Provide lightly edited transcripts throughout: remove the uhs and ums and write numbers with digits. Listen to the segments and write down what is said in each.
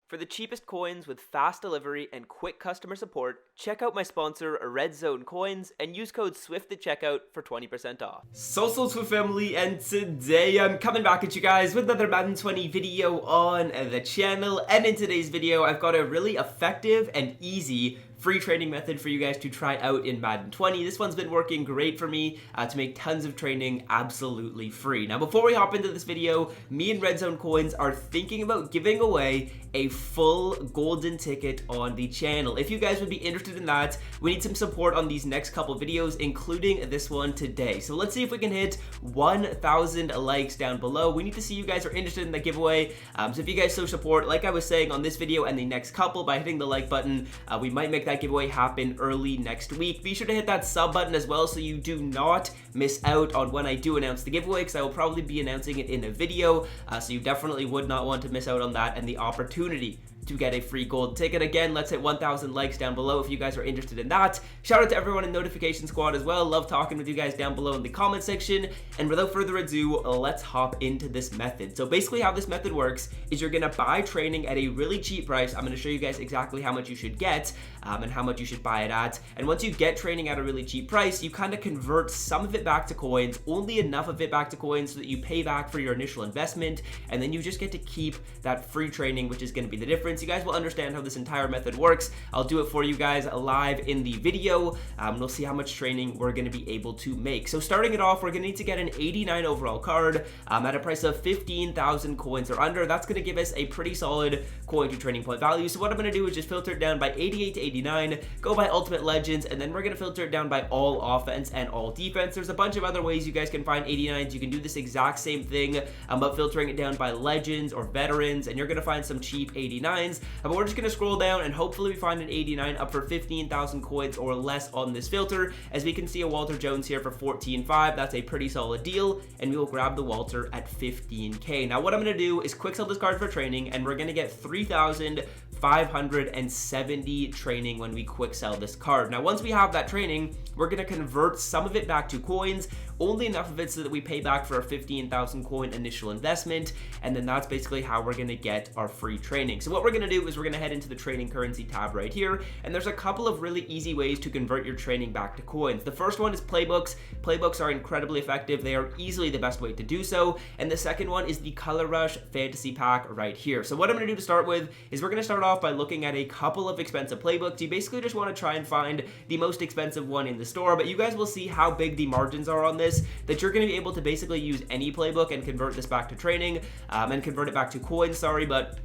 For the cheapest coins with fast delivery and quick customer support, check out my sponsor Red Zone Coins and use code SWIFT at checkout for 20% off. So Swift family, and today I'm coming back at you guys with another Madden 20 video on the channel. And in today's video, I've got a really effective and easy free training method for you guys to try out in Madden 20. This one's been working great for me to make tons of training absolutely free. Now, before we hop into this video, me and Red Zone Coins are thinking about giving away a full golden ticket on the channel. If you guys would be interested in that, we need some support on these next couple videos, including this one today. So let's see if we can hit 1,000 likes down below. We need to see you guys are interested in the giveaway. So if you guys show support, like I was saying on this video and the next couple, by hitting the like button, we might make that giveaway happen early next week. Be sure to hit that sub button as well so you do not miss out on when I do announce the giveaway, because I will probably be announcing it in a video, so you definitely would not want to miss out on that and the opportunity to get a free gold ticket. Again, let's hit 1,000 likes down below if you guys are interested in that. Shout out to everyone in Notification Squad as well. Love talking with you guys down below in the comment section. And without further ado, let's hop into this method. So basically how this method works is you're gonna buy training at a really cheap price. I'm gonna show you guys exactly how much you should get and how much you should buy it at. And once you get training at a really cheap price, you kind of convert some of it back to coins, only enough of it back to coins so that you pay back for your initial investment, and then you just get to keep that free training, which is gonna be the difference. You guys will understand how this entire method works. I'll do it for you guys live in the video, and we'll see how much training we're going to be able to make. So starting it off, we're going to need to get an 89 overall card at a price of 15,000 coins or under. That's going to give us a pretty solid coin to training point value. So what I'm going to do is just filter it down by 88 to 89, go by Ultimate Legends, and then we're going to filter it down by all offense and all defense. There's a bunch of other ways you guys can find 89s. You can do this exact same thing, but filtering it down by legends or veterans, and you're going to find some cheap 89s. But we're just going to scroll down and hopefully we find an 89 up for 15,000 coins or less on this filter. As we can see, a Walter Jones here for 14.5. That's a pretty solid deal, and we will grab the Walter at 15k. Now what I'm going to do is quick sell this card for training, and we're going to get 3,570 training when we quick sell this card. Now once we have that training, we're going to convert some of it back to coins, only enough of it so that we pay back for our 15,000 coin initial investment, and then that's basically how we're going to get our free training. So what we're going to do is we're going to head into the training currency tab right here, and there's a couple of really easy ways to convert your training back to coins. The first one is playbooks. Playbooks are incredibly effective. They are easily the best way to do so. And the second one is the Color Rush Fantasy Pack right here. So what I'm going to do to start with is we're going to start off by looking at a couple of expensive playbooks. You basically just want to try and find the most expensive one in the store, but you guys will see how big the margins are on this, that you're going to be able to basically use any playbook and convert this back to training and convert it back to coins, but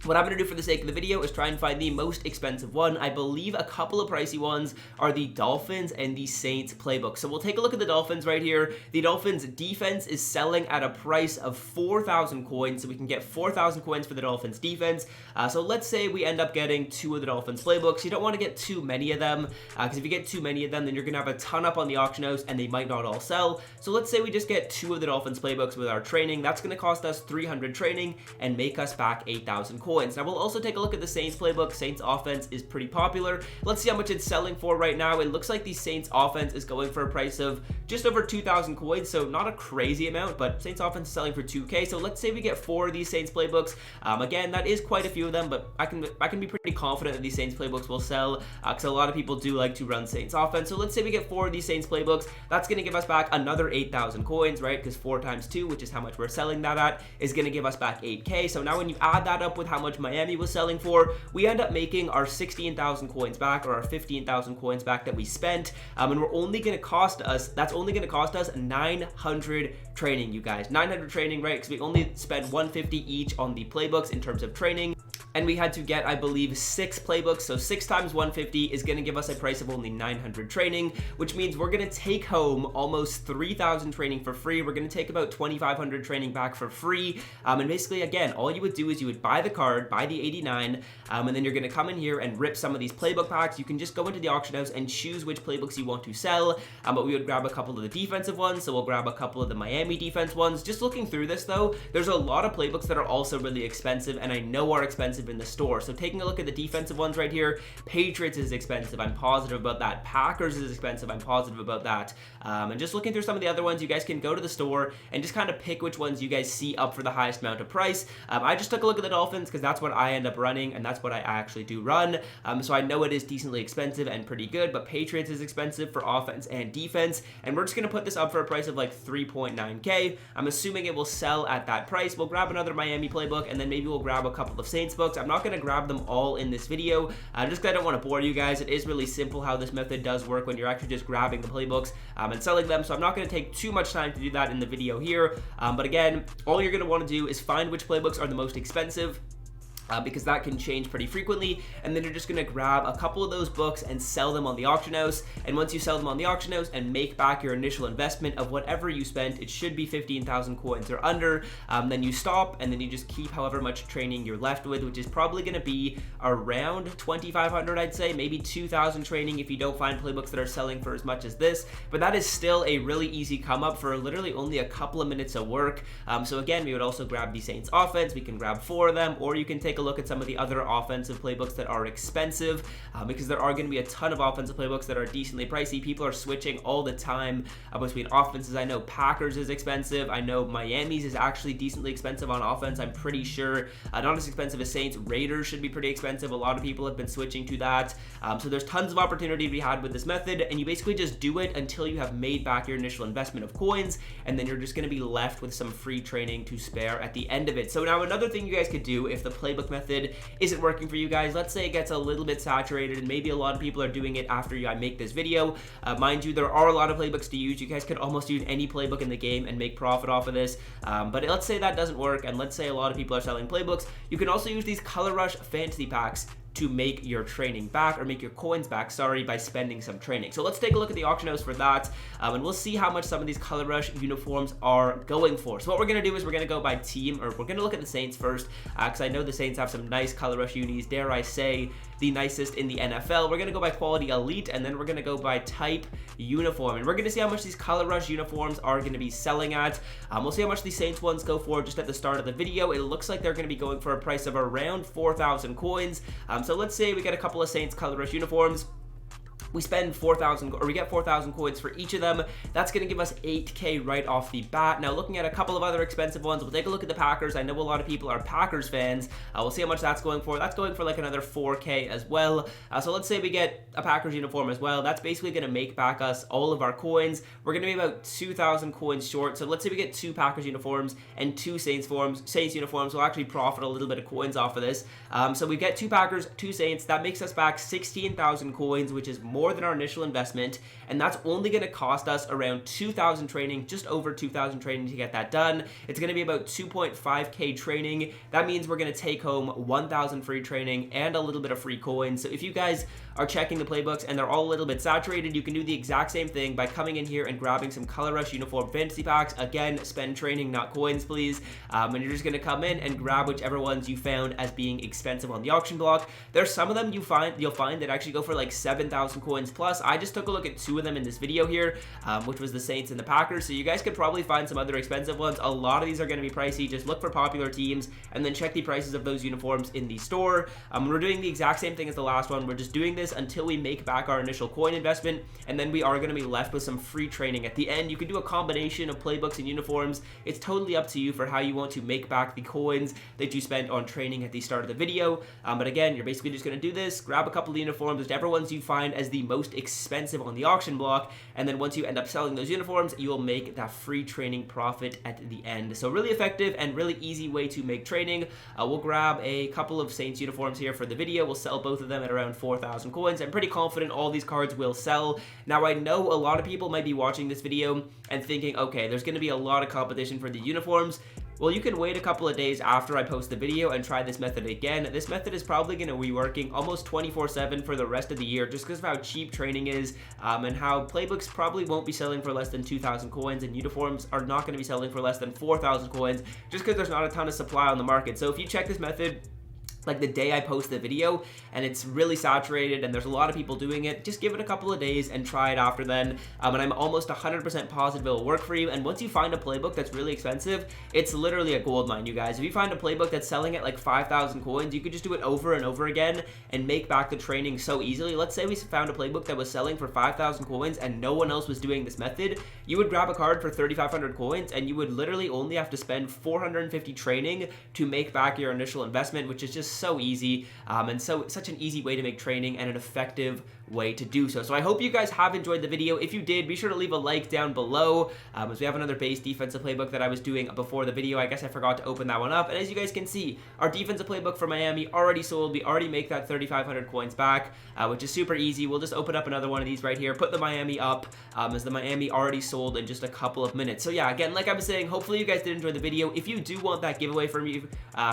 what I'm going to do for the sake of the video is try and find the most expensive one. I believe a couple of pricey ones are the Dolphins and the Saints playbook. So we'll take a look at the Dolphins right here. The Dolphins defense is selling at a price of 4,000 coins, so we can get 4,000 coins for the Dolphins defense. So let's say we end up getting 2 of the Dolphins playbooks. You don't want to get too many of them, because if you get too many of them, then you're going to have a ton up on the auction house and they might not all sell. So let's say we just get 2 of the Dolphins playbooks with our training. That's going to cost us 300 training and make us back 8,000 coins. Now we'll also take a look at the Saints playbook. Saints offense is pretty popular. Let's see how much it's selling for right now. It looks like the Saints offense is going for a price of just over 2,000 coins, so not a crazy amount, but Saints offense is selling for 2k. So let's say we get 4 of these Saints playbooks. Again, that is quite a few of them, but I can be pretty confident that these Saints playbooks will sell, because a lot of people do like to run Saints offense. So let's say we get 4 of these Saints playbooks. That's going to give us back another 8,000 coins, right? Because 4 times 2, which is how much we're selling that at, is going to give us back 8k. So now when you add that up with how much Miami was selling for, we end up making our 16,000 coins back, or our 15,000 coins back that we spent, and we're only going to cost us, that's only going to cost us 900 training, you guys. 900 training, right? Because we only spent 150 each on the playbooks in terms of training. And we had to get, I believe, 6 playbooks, so 6 times 150 is going to give us a price of only 900 training, which means we're going to take home almost 3,000 training for free. We're going to take about 2,500 training back for free, and basically, again, all you would do is you would buy the card, buy the 89, and then you're going to come in here and rip some of these playbook packs. You can just go into the auction house and choose which playbooks you want to sell, but we would grab a couple of the defensive ones, so we'll grab a couple of the Miami defense ones. Just looking through this, though, there's a lot of playbooks that are also really expensive, and I know are expensive expensive in the store. So taking a look at the defensive ones right here, Patriots is expensive. I'm positive about that. Packers is expensive. I'm positive about that. And just looking through some of the other ones, you guys can go to the store and just kind of pick which ones you guys see up for the highest amount of price. I just took a look at the Dolphins because that's what I end up running, and that's what I actually do run. So I know it is decently expensive and pretty good, but Patriots is expensive for offense and defense, and we're just going to put this up for a price of like 3.9K. I'm assuming it will sell at that price. We'll grab another Miami playbook, and then maybe we'll grab a couple of Saints books. I'm not going to grab them all in this video, just because I don't want to bore you guys. It is really simple how this method does work when you're actually just grabbing the playbooks and selling them, so I'm not going to take too much time to do that in the video here. But again, all you're going to want to do is find which playbooks are the most expensive, because that can change pretty frequently, and then you're just going to grab a couple of those books and sell them on the auction house. And once you sell them on the auction house and make back your initial investment of whatever you spent, it should be 15,000 coins or under, then you stop, and then you just keep however much training you're left with, which is probably going to be around 2,500, I'd say, maybe 2,000 training if you don't find playbooks that are selling for as much as this. But that is still a really easy come up for literally only a couple of minutes of work. So again, we would also grab the Saints offense. We can grab 4 of them, or you can take a look at some of the other offensive playbooks that are expensive, because there are going to be a ton of offensive playbooks that are decently pricey. People are switching all the time between offenses. I know Packers is expensive. I know Miami's is actually decently expensive on offense, I'm pretty sure. Not as expensive as Saints. Raiders should be pretty expensive. A lot of people have been switching to that. So there's tons of opportunity to be had with this method, and you basically just do it until you have made back your initial investment of coins, and then you're just going to be left with some free training to spare at the end of it. So now another thing you guys could do if the playbook method isn't working for you guys, let's say it gets a little bit saturated and maybe a lot of people are doing it after I make this video. Mind you, there are a lot of playbooks to use. You guys could almost use any playbook in the game and make profit off of this. But let's say that doesn't work, and let's say a lot of people are selling playbooks. You can also use these Color Rush fantasy packs to make your training back, or make your coins back, sorry, by spending some training. So let's take a look at the auction house for that, and we'll see how much some of these Color Rush uniforms are going for. So what we're going to do is we're going to go by team, or we're going to look at the Saints first, because I know the Saints have some nice Color Rush unis, dare I say, the nicest in the NFL. We're going to go by quality elite, and then we're going to go by type uniform, and we're going to see how much these Color Rush uniforms are going to be selling at. We'll see how much the Saints ones go for just at the start of the video. It looks like they're going to be going for a price of around 4,000 coins. So let's say we get a couple of Saints Color Rush uniforms. We spend 4,000, or we get 4,000 coins for each of them. That's going to give us 8K right off the bat. Now, looking at a couple of other expensive ones, we'll take a look at the Packers. I know a lot of people are Packers fans. We'll see how much that's going for. That's going for like another 4K as well. So let's say we get a Packers uniform as well. That's basically going to make back us all of our coins. We're going to be about 2,000 coins short. So let's say we get 2 Packers uniforms and 2 Saints uniforms. We'll actually profit a little bit of coins off of this. So we get 2 Packers, 2 Saints. That makes us back 16,000 coins, which is more than our initial investment, and that's only going to cost us around 2,000 training, just over 2,000 training to get that done. It's going to be about 2.5K training. That means we're going to take home 1,000 free training and a little bit of free coins. So if you guys are checking the playbooks and they're all a little bit saturated, you can do the exact same thing by coming in here and grabbing some Color Rush uniform fantasy packs. Again, spend training, not coins, please. And you're just going to come in and grab whichever ones you found as being expensive on the auction block. There's some of them you'll find that actually go for like 7,000 coins plus. I just took a look at 2 of them in this video here, which was the Saints and the Packers. So you guys could probably find some other expensive ones. A lot of these are going to be pricey. Just look for popular teams and then check the prices of those uniforms in the store. We're doing the exact same thing as the last one. We're just doing this until we make back our initial coin investment, and then we are going to be left with some free training at the end. You can do a combination of playbooks and uniforms. It's totally up to you for how you want to make back the coins that you spent on training at the start of the video. But again, you're basically just going to do this, grab a couple of uniforms, whichever ones you find as the most expensive on the auction block, and then once you end up selling those uniforms, you will make that free training profit at the end. So really effective and really easy way to make training. We'll grab a couple of Saints uniforms here for the video. We'll sell both of them at around 4,000 coins. I'm pretty confident all these cards will sell. Now, I know a lot of people might be watching this video and thinking, okay, there's going to be a lot of competition for the uniforms. Well, you can wait a couple of days after I post the video and try this method again. This method is probably going to be working almost 24/7 for the rest of the year, just because of how cheap training is, and how playbooks probably won't be selling for less than 2,000 coins, and uniforms are not going to be selling for less than 4,000 coins, just because there's not a ton of supply on the market. So if you check this method like the day I post the video, and it's really saturated and there's a lot of people doing it. Just give it a couple of days and try it after then, and I'm almost 100% positive it will work for you. And once you find a playbook that's really expensive, it's literally a gold mine, you guys. If you find a playbook that's selling at like 5,000 coins, you could just do it over and over again and make back the training so easily. Let's say we found a playbook that was selling for 5,000 coins and no one else was doing this method. You would grab a card for 3,500 coins and you would literally only have to spend 450 training to make back your initial investment, which is just so easy, and such an easy way to make training and an effective way to do so. So I hope you guys have enjoyed the video. If you did, be sure to leave a like down below, as we have another base defensive playbook that I was doing before the video. I guess I forgot to open that one up, and as you guys can see, our defensive playbook for Miami already sold. We already make that 3,500 coins back, which is super easy. We'll just open up another one of these right here, put the Miami up, as the Miami already sold in just a couple of minutes. So yeah, again, like I was saying, hopefully you guys did enjoy the video. If you do want that giveaway from me,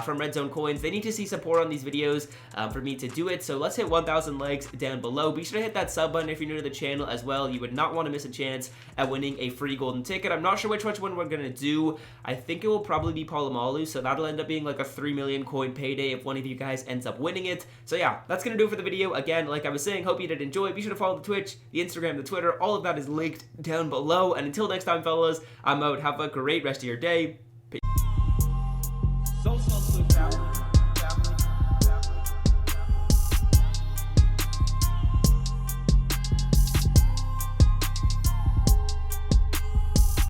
from Red Zone Coins, they need to see support on these videos for me to do it. So let's hit 1,000 likes down below. Be sure to hit that sub button if you're new to the channel as well. You would not want to miss a chance at winning a free golden ticket. I'm not sure which one we're gonna do. I think it will probably be Palomalu, so that'll end up being like a 3 million coin payday if one of you guys ends up winning it. So yeah, that's gonna do it for the video. Again, like I was saying, hope you did enjoy. Be sure to follow the Twitch, the Instagram, the Twitter. All of that is linked down below. And until next time, fellas, I'm out. Have a great rest of your day. Peace.